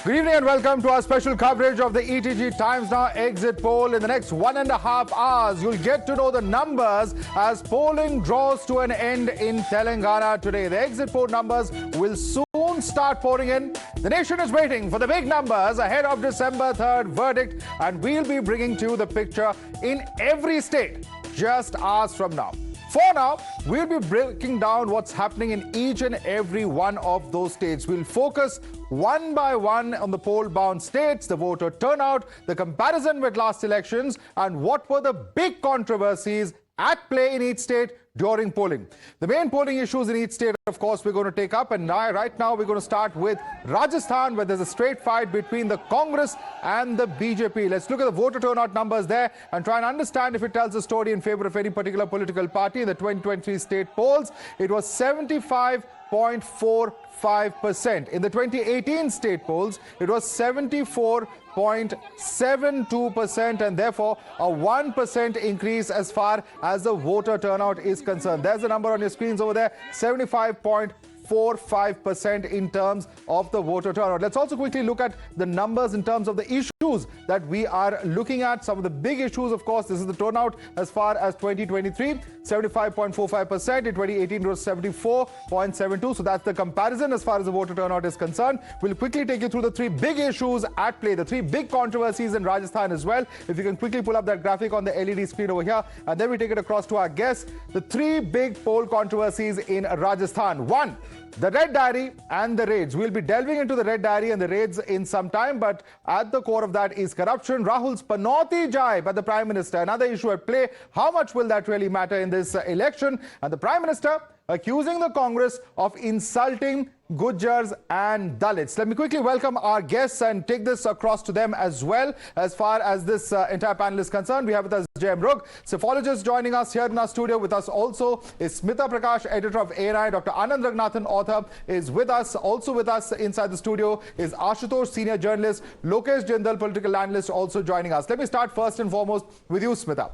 Good evening and welcome to our special coverage of the ETG Times Now exit poll. In the next 1.5 hours, you'll get to know the numbers as polling draws to an end in Telangana today. The exit poll numbers will soon start pouring in. The nation is waiting for the big numbers ahead of December 3rd verdict, and we'll be bringing to you the picture in every state just hours from now. For now, we'll be breaking down what's happening in each and every one of those states. We'll focus one by one on the poll-bound states, the voter turnout, the comparison with last elections, and what were the big controversies at play in each state during polling. The main polling issues in each state, of course, we're going to take up. And right now, we're going to start with Rajasthan, where there's a straight fight between the Congress and the BJP. Let's look at the voter turnout numbers there and try and understand if it tells a story in favor of any particular political party. In the 2023 state polls, it was 75.45%. In the 2018 state polls, it was 74.72%, and therefore a 1% increase as far as the voter turnout is concerned. There's the number on your screens over there, 75.45% in terms of the voter turnout. Let's also quickly look at the numbers in terms of the issues that we are looking at. Some of the big issues, of course, this is the turnout as far as 2023, 75.45%. In 2018, it was 74.72. So that's the comparison as far as the voter turnout is concerned. We'll quickly take you through the three big issues at play, the three big controversies in Rajasthan as well. If you can quickly pull up that graphic on the LED screen over here, and then we take it across to our guests. The three big poll controversies in Rajasthan. One, the red diary and the raids. We'll be delving into the red diary and the raids in some time, but at the core of that is corruption. Rahul's Panauti jibe at the Prime Minister, another issue at play. How much will that really matter in this election? And the Prime Minister accusing the Congress of insulting Gujars and Dalits. Let me quickly welcome our guests and take this across to them as well. As far as this entire panel is concerned, we have with us J.M. Rugh, psephologist, joining us here in our studio. With us also is Smita Prakash, editor of ANI. Dr. Anand Raghunathan, author, is with us. Also with us inside the studio is Ashutosh, senior journalist. Lokesh Jindal, political analyst, also joining us. Let me start first and foremost with you, Smita.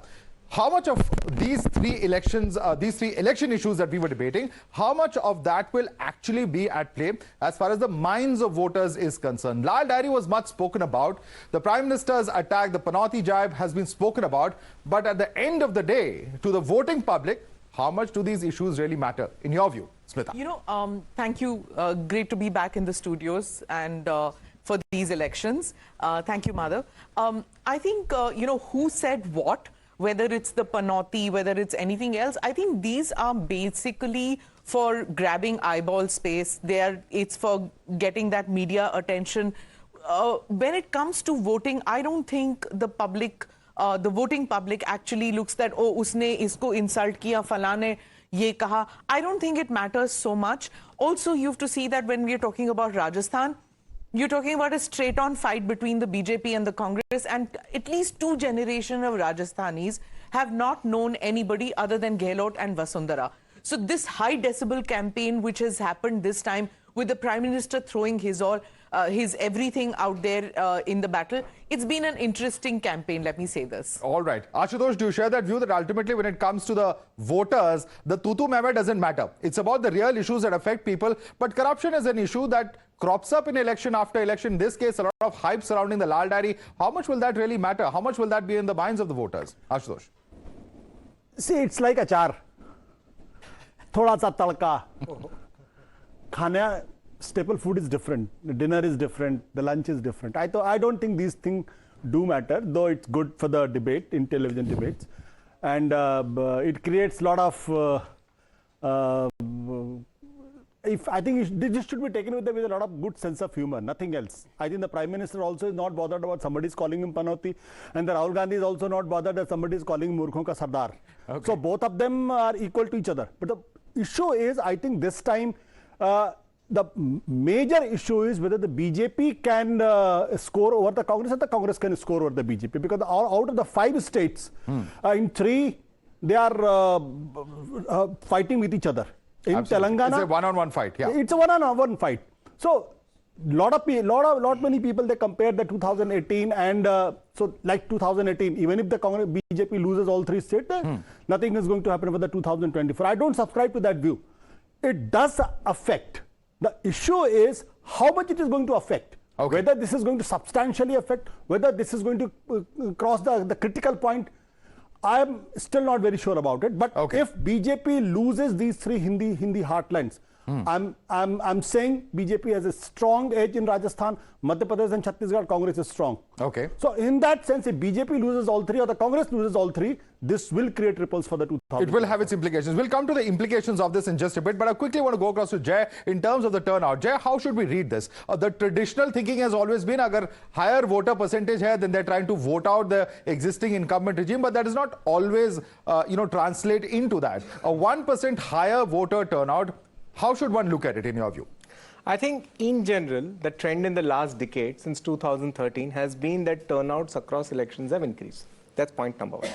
How much of these three elections, these three election issues that we were debating, how much of that will actually be at play as far as the minds of voters is concerned? Lal Diary was much spoken about. The Prime Minister's attack, the Panauti jibe, has been spoken about. But at the end of the day, to the voting public, how much do these issues really matter, in your view, Smita? You know, thank you. Great to be back in the studios and for these elections. Thank you, Madhav. I think, you know, who said what? Whether it's the Panauti, whether it's anything else, I think these are basically for grabbing eyeball space. It's for getting that media attention. When it comes to voting, I don't think the public, the voting public actually looks that, oh, usne isko insult kiya, falane ye kaha. I don't think it matters so much. Also, you have to see that when we are talking about Rajasthan, you're talking about a straight-on fight between the BJP and the Congress, and at least two generations of Rajasthanis have not known anybody other than Gehlot and Vasundhara. So this high-decibel campaign which has happened this time with the Prime Minister throwing his everything out there in the battle, it's been an interesting campaign, let me say this. All right. Ashutosh, do you share that view that ultimately when it comes to the voters, the tutu meme doesn't matter? It's about the real issues that affect people, but corruption is an issue that crops up in election after election. In this case, a lot of hype surrounding the Lal Diary. How much will that really matter? How much will that be in the minds of the voters? Ashutosh. See, it's like achar. Thoda sa tadka. Khana, staple food is different. The dinner is different. The lunch is different. I don't think these things do matter, though it's good for the debate, in television debates. And it creates a lot of... I think this should be taken with a lot of good sense of humor, nothing else. I think the Prime Minister also is not bothered about somebody is calling him Panauti, and the Rahul Gandhi is also not bothered that somebody is calling him Murkhon ka Sardar. Okay. So both of them are equal to each other. But the issue is, I think this time, the major issue is whether the BJP can score over the Congress and the Congress can score over the BJP. Because out of the 5 states, in 3, they are fighting with each other. In Absolutely. Telangana, it's a one-on-one fight. Yeah, it's a one-on-one fight. So, lot many people they compare the 2018 and so like 2018. Even if the Congress BJP loses all 3 states, nothing is going to happen for the 2024. I don't subscribe to that view. It does affect. The issue is how much it is going to affect. Okay. Whether this is going to substantially affect, whether this is going to cross the critical point, I am still not very sure about it. But if BJP loses these three Hindi heartlands, I'm saying BJP has a strong edge in Rajasthan, Madhya Pradesh and Chhattisgarh. Congress is strong. Okay. So in that sense, if BJP loses all three or the Congress loses all three, this will create ripples for the 2000. It will have its implications. We'll come to the implications of this in just a bit, but I quickly want to go across to Jay in terms of the turnout. Jay, how should we read this? The traditional thinking has always been, agar higher voter percentage hai, then they're trying to vote out the existing incumbent regime, but that does not always, translate into that. A 1% higher voter turnout, how should one look at it in your view? I think in general, the trend in the last decade, since 2013, has been that turnouts across elections have increased. That's point number one.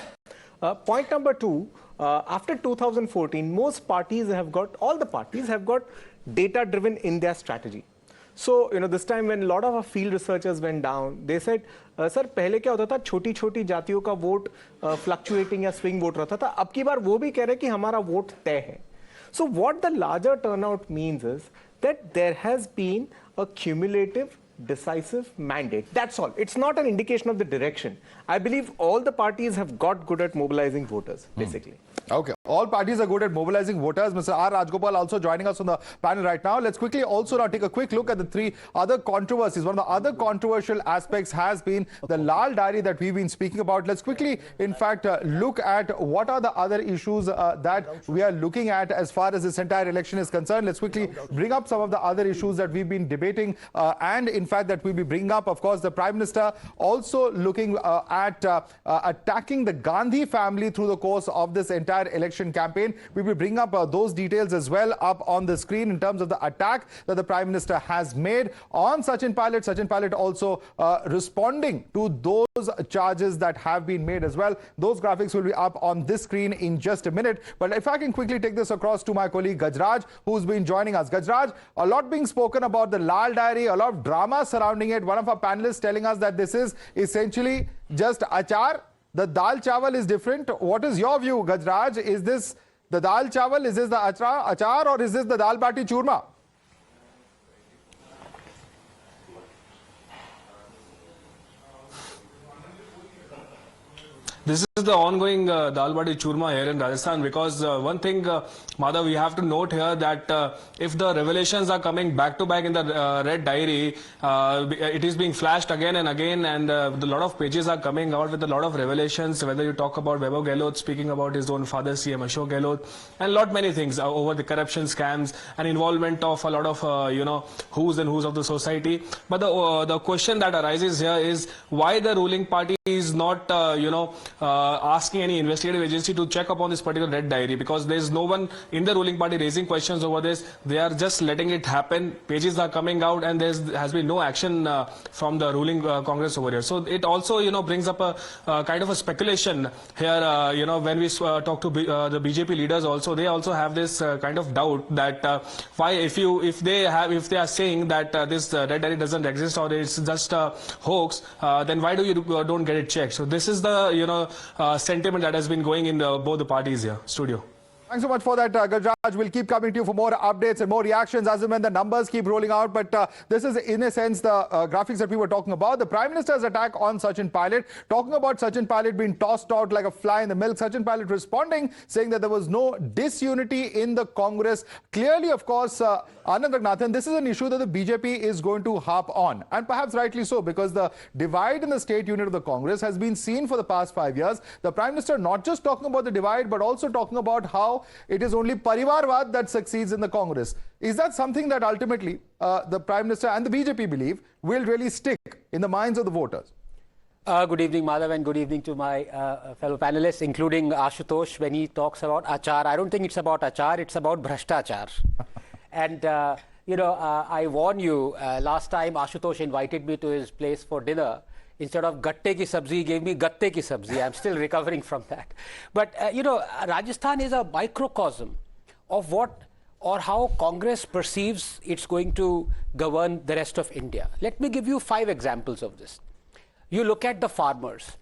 Point number two, after 2014, all the parties have got data-driven in their strategy. So, this time when a lot of our field researchers went down, they said, sir, पहले क्या होता था, छोटी-छोटी जातियों का vote fluctuating या swing vote रहता था, अब की बार वो भी कह रहे कि हमारा वोट तय है. So what the larger turnout means is that there has been a cumulative, decisive mandate. That's all. It's not an indication of the direction. I believe all the parties have got good at mobilizing voters, basically. Okay. All parties are good at mobilizing voters. Mr. R. Rajgopal also joining us on the panel right now. Let's quickly also now take a quick look at the three other controversies. One of the other controversial aspects has been the Lal Diary that we've been speaking about. Let's quickly, in fact, look at what are the other issues that we are looking at as far as this entire election is concerned. Let's quickly bring up some of the other issues that we've been debating and, in fact, that we'll be bringing up. Of course, the Prime Minister also looking at attacking the Gandhi family through the course of this entire election campaign. We will bring up those details as well up on the screen in terms of the attack that the Prime Minister has made on Sachin Pilot. Sachin Pilot also responding to those charges that have been made as well. Those graphics will be up on this screen in just a minute. But if I can quickly take this across to my colleague Gajraj, who's been joining us. Gajraj, a lot being spoken about the Lal Diary, a lot of drama surrounding it. One of our panelists telling us that this is essentially just achar. The dal chawal is different. What is your view, Gajraj? Is this the dal chawal? Is this the achar or is this the dal bati churma? This is the ongoing dal bati churma here in Rajasthan, because one thing, Madhav, we have to note here that if the revelations are coming back to back in the Red Diary, it is being flashed again and again, and a lot of pages are coming out with a lot of revelations, whether you talk about Vaibhav Gehlot speaking about his own father, CM Ashok Gehlot, and lot many things over the corruption scams and involvement of a lot of, who's and who's of the society. But the question that arises here is why the ruling party is not, asking any investigative agency to check upon this particular Red Diary, because there is no one in the ruling party raising questions over this. They are just letting it happen. Pages are coming out, and there has been no action from the ruling Congress over here. So it also, brings up a kind of a speculation here. When we talk to the BJP leaders, also they also have this kind of doubt that why, if they are saying that this Red Diary doesn't exist or it's just a hoax, then why do you don't get it checked? So this is the sentiment that has been going in both the parties here. Studio. Thanks so much for that, Gajraj. We'll keep coming to you for more updates and more reactions as and when the numbers keep rolling out. But this is, in a sense, the graphics that we were talking about. The Prime Minister's attack on Sachin Pilot, talking about Sachin Pilot being tossed out like a fly in the milk. Sachin Pilot responding, saying that there was no disunity in the Congress. Clearly, of course, Anand Raghunathan, this is an issue that the BJP is going to harp on. And perhaps rightly so, because the divide in the state unit of the Congress has been seen for the past 5 years. The Prime Minister not just talking about the divide, but also talking about how it is only Parivarvad that succeeds in the Congress. Is that something that ultimately the Prime Minister and the BJP believe will really stick in the minds of the voters? Good evening, Madhav, and good evening to my fellow panelists, including Ashutosh. When he talks about achar, I don't think it's about achar, it's about bhrashtachar. And, I warn you, last time Ashutosh invited me to his place for dinner. Instead of gatte ki sabzi, he gave me gatte ki sabzi. I'm still recovering from that. But, Rajasthan is a microcosm of what or how Congress perceives it's going to govern the rest of India. Let me give you 5 examples of this. You look at the farmers.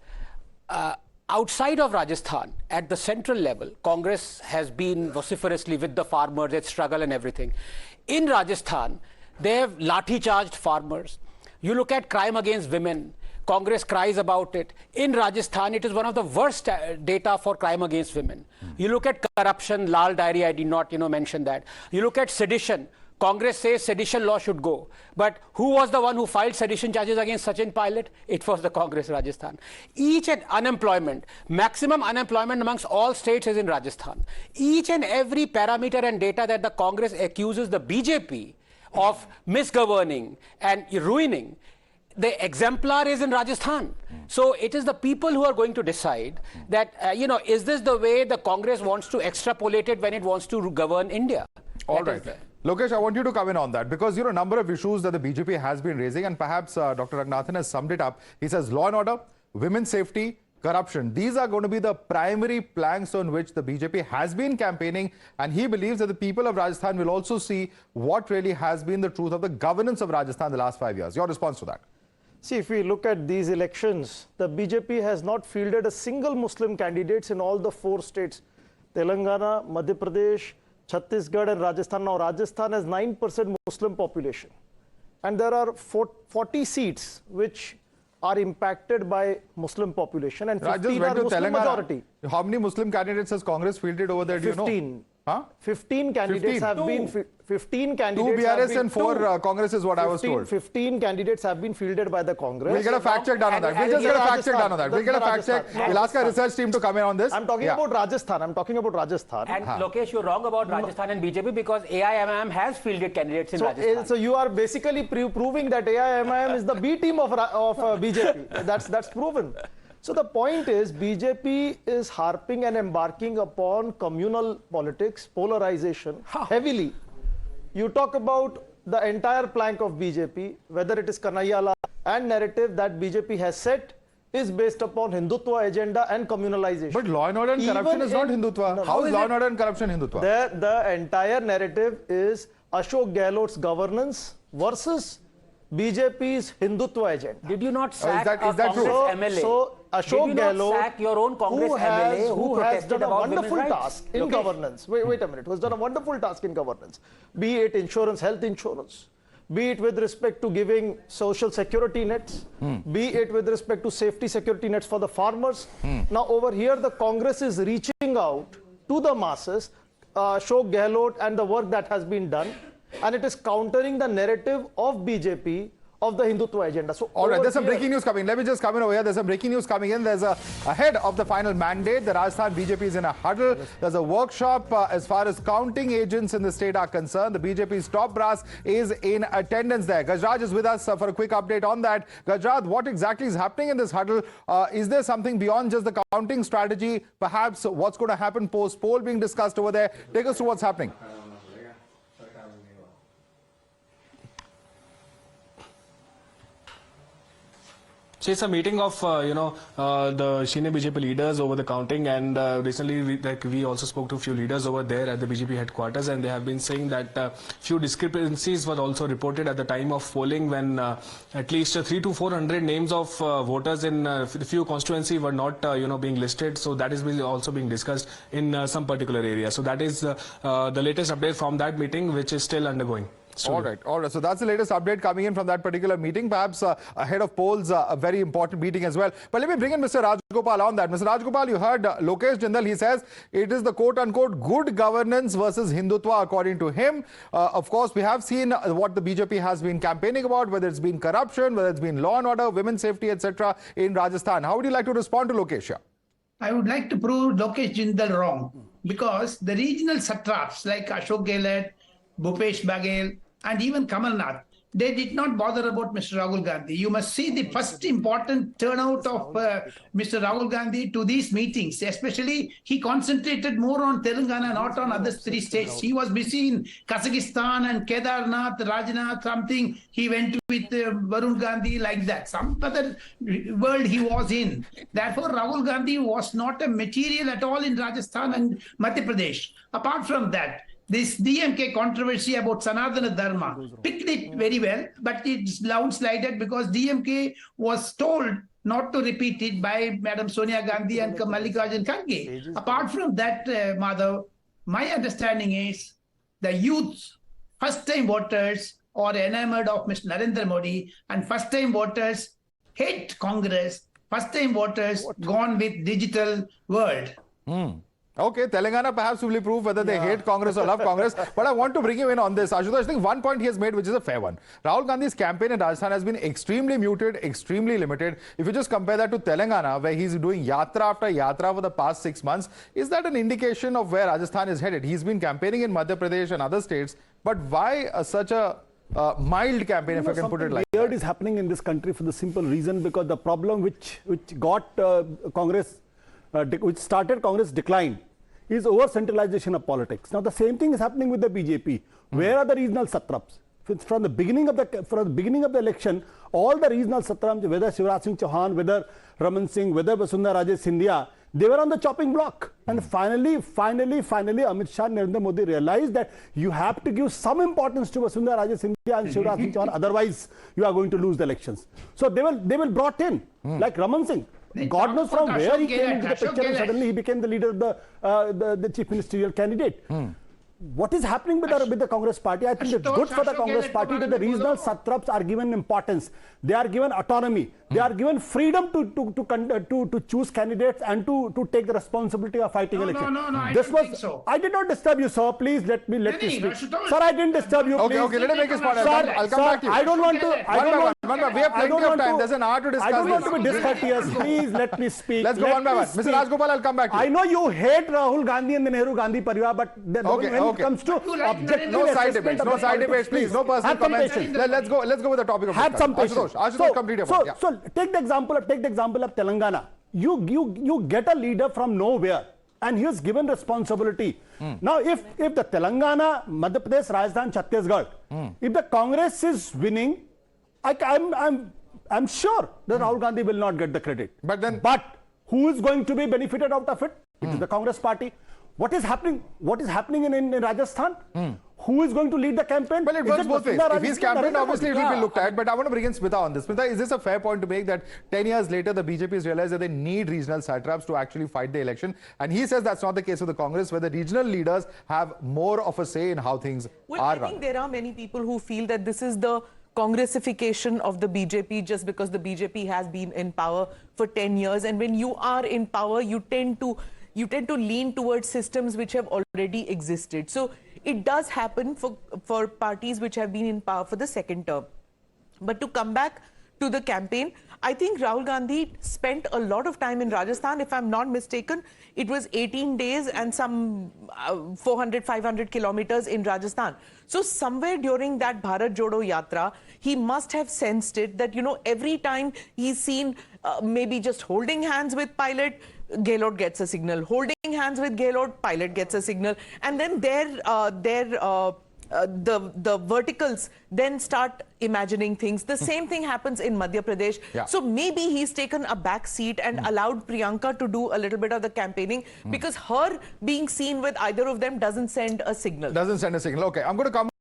Outside of Rajasthan, at the central level, Congress has been vociferously with the farmers, its struggle and everything. In Rajasthan, they have lathi-charged farmers. You look at crime against women. Congress cries about it. In Rajasthan, it is one of the worst data for crime against women. You look at corruption, Lal Diary, I did not mention that. You look at sedition. Congress says sedition law should go. But who was the one who filed sedition charges against Sachin Pilot? It was the Congress Rajasthan. Each and unemployment, maximum unemployment amongst all states is in Rajasthan. Each and every parameter and data that the Congress accuses the BJP of misgoverning and ruining, the exemplar is in Rajasthan. So it is the people who are going to decide that, is this the way the Congress wants to extrapolate it when it wants to govern India? All right. Lokesh, I want you to come in on that because, a number of issues that the BJP has been raising, and perhaps Dr. Ranganathan has summed it up. He says law and order, women's safety, corruption. These are going to be the primary planks on which the BJP has been campaigning, and he believes that the people of Rajasthan will also see what really has been the truth of the governance of Rajasthan the last 5 years. Your response to that? See, if we look at these elections, the BJP has not fielded a single Muslim candidates in all the 4 states, Telangana, Madhya Pradesh, Chhattisgarh and Rajasthan. Now, Rajasthan has 9% Muslim population. And there are 40 seats which are impacted by Muslim population and 15 are Muslim majority. How many Muslim candidates has Congress fielded over there, 15. Do you know? Huh? 15 candidates 15. have been 15 candidates. 2 BRS and 4 Congress is what 15, I was told. 15 candidates have been fielded by the Congress. We'll get a fact check done on that. We'll just get a fact check done on that. We'll get a fact check. We'll ask our research team to come in on this. I'm talking about Rajasthan. I'm talking about Rajasthan. And Lokesh, you're wrong about Rajasthan and BJP because AIMIM has fielded candidates in Rajasthan. So you are basically proving that AIMIM is the B team of BJP. That's proven. So the point is, BJP is harping and embarking upon communal politics, polarization, heavily. You talk about the entire plank of BJP, whether it is Kanhaiya and narrative that BJP has set, is based upon Hindutva agenda and communalization. But law and order and corruption is not Hindutva. How is law and order and corruption Hindutva? The entire narrative is Ashok Gehlot's governance versus BJP's Hindutva agenda. Did you not sack is that Congress true? MLA? So Ashok Gehlot, sack your own Congress MLA who has done a wonderful task task in governance. Wait a minute. Who has done a wonderful task in governance. Be it insurance, health insurance. Be it with respect to giving social security nets. Be it with respect to safety security nets for the farmers. Now over here the Congress is reaching out to the masses, Ashok Gehlot and the work that has been done. And it is countering the narrative of BJP of the Hindutva agenda. So all right, there's some breaking news coming. Let me just come in over here. There's some breaking news coming in. There's ahead of the final mandate. The Rajasthan BJP is in a huddle. There's a workshop as far as counting agents in the state are concerned. The BJP's top brass is in attendance there. Gajraj is with us for a quick update on that. Gajraj, what exactly is happening in this huddle? Is there something beyond just the counting strategy? Perhaps what's going to happen post-poll being discussed over there? Take us through what's happening. So it's a meeting of the senior BJP leaders over the counting, and recently we also spoke to a few leaders over there at the BJP headquarters, and they have been saying that few discrepancies were also reported at the time of polling when at least 300 to 400 names of voters in the few constituency were not being listed. So that is also being discussed in some particular area. So that is the latest update from that meeting, which is still undergoing. All right. So that's the latest update coming in from that particular meeting. Perhaps ahead of polls, a very important meeting as well. But let me bring in Mr. Rajgopal on that. Mr. Rajgopal, you heard Lokesh Jindal. He says it is the quote-unquote good governance versus Hindutva, according to him. Of course, we have seen what the BJP has been campaigning about, whether it's been corruption, whether it's been law and order, women's safety, etc. in Rajasthan. How would you like to respond to Lokesh here? I would like to prove Lokesh Jindal wrong because the regional satraps like Ashok Gehlot, Bhupesh Baghel, and even Kamal Nath, they did not bother about Mr. Rahul Gandhi. You must see the first important turnout of Mr. Rahul Gandhi to these meetings. Especially, he concentrated more on Telangana, not on other 3 states. He was busy in Kazakhstan and Kedarnath, Rajnath, something. He went with Varun Gandhi like that. Some other world he was in. Therefore, Rahul Gandhi was not a material at all in Rajasthan and Madhya Pradesh. Apart from that, this DMK controversy about Sanatana Dharma picked it very well, but it's downslided because DMK was told not to repeat it by Madam Sonia Gandhi and Mallikarjun Kharge. Apart from that, Madhav, my understanding is the youth, first-time voters or enamored of Mr. Narendra Modi, and first-time voters hate Congress. First-time voters gone with digital world. Okay, Telangana perhaps will prove whether they hate Congress or love Congress. But I want to bring you in on this. Ashutosh, I think one point he has made, which is a fair one. Rahul Gandhi's campaign in Rajasthan has been extremely muted, extremely limited. If you just compare that to Telangana, where he's doing yatra after yatra for the past 6 months, is that an indication of where Rajasthan is headed? He's been campaigning in Madhya Pradesh and other states, but why such a mild campaign, if I can put it like that? Weird is happening in this country for the simple reason because the problem which got Congress, which started Congress decline, is over-centralization of politics. Now the same thing is happening with the BJP. Where are the regional satraps? From the beginning of the election, all the regional satraps, whether Shivraj Singh Chauhan, whether Raman Singh, whether Vasundhara Raje Scindia, they were on the chopping block. And finally, Amit Shah and Narendra Modi realized that you have to give some importance to Vasundhara Raje Scindia and Shivraj Singh Chauhan, otherwise you are going to lose the elections. So they were brought in, like Raman Singh. God knows from where he came into the picture and suddenly he became the leader of the chief ministerial candidate. What is happening with the Congress party? I think it's good for the Congress party that the regional satraps are given importance. They are given autonomy. They are given freedom to choose candidates and to take the responsibility of fighting elections. No, I don't think so. I did not disturb you, sir. Please let me speak. Ashutosh. Sir, I didn't disturb you. Okay, please. let him make his point. Sir, I'll come back to you. I don't want to. We have plenty of time. There's an hour to discuss. I don't want to this. be discourteous. Please let me speak. Let's go one by one. Mr. Rajgopal, I'll come back to you. I know you hate Rahul Gandhi and the Nehru Gandhi Parivar, but when it comes to objective No side assessment debates. of No the side debates, politics, please. No personal have some comments. patience. Let's go with the topic of Have some discussion. patience. Ashutosh, complete your point. Yeah. So take the example of Telangana. You get a leader from nowhere and he is given responsibility. Now if the Telangana, Madhya Pradesh, Rajasthan, Chhattisgarh, if the Congress is winning, I'm sure that Rahul Gandhi will not get the credit. But who is going to be benefited out of it? It is the Congress party. What is happening in Rajasthan? Who is going to lead the campaign? Well, it works both ways. If he's campaigned, obviously it will be looked at. But I want to bring in Smita on this. Smita, is this a fair point to make that 10 years later, the BJP has realized that they need regional satraps to actually fight the election? And he says that's not the case with the Congress, where the regional leaders have more of a say in how things are I run. think there are many people who feel that this is the Congressification of the BJP just because the BJP has been in power for 10 years. And when you are in power, you tend to lean towards systems which have already existed. So it does happen for parties which have been in power for the second term. But to come back to the campaign, I think Rahul Gandhi spent a lot of time in Rajasthan. If I'm not mistaken, it was 18 days and some 400, 500 kilometers in Rajasthan. So somewhere during that Bharat Jodo Yatra, he must have sensed it that, every time he's seen maybe just holding hands with pilot, Gehlot gets a signal. Holding hands with Gehlot, pilot gets a signal. And then the verticals then start imagining things. The same thing happens in Madhya Pradesh. Yeah. So maybe he's taken a back seat and allowed Priyanka to do a little bit of the campaigning because her being seen with either of them doesn't send a signal. Doesn't send a signal. Okay, I'm going to come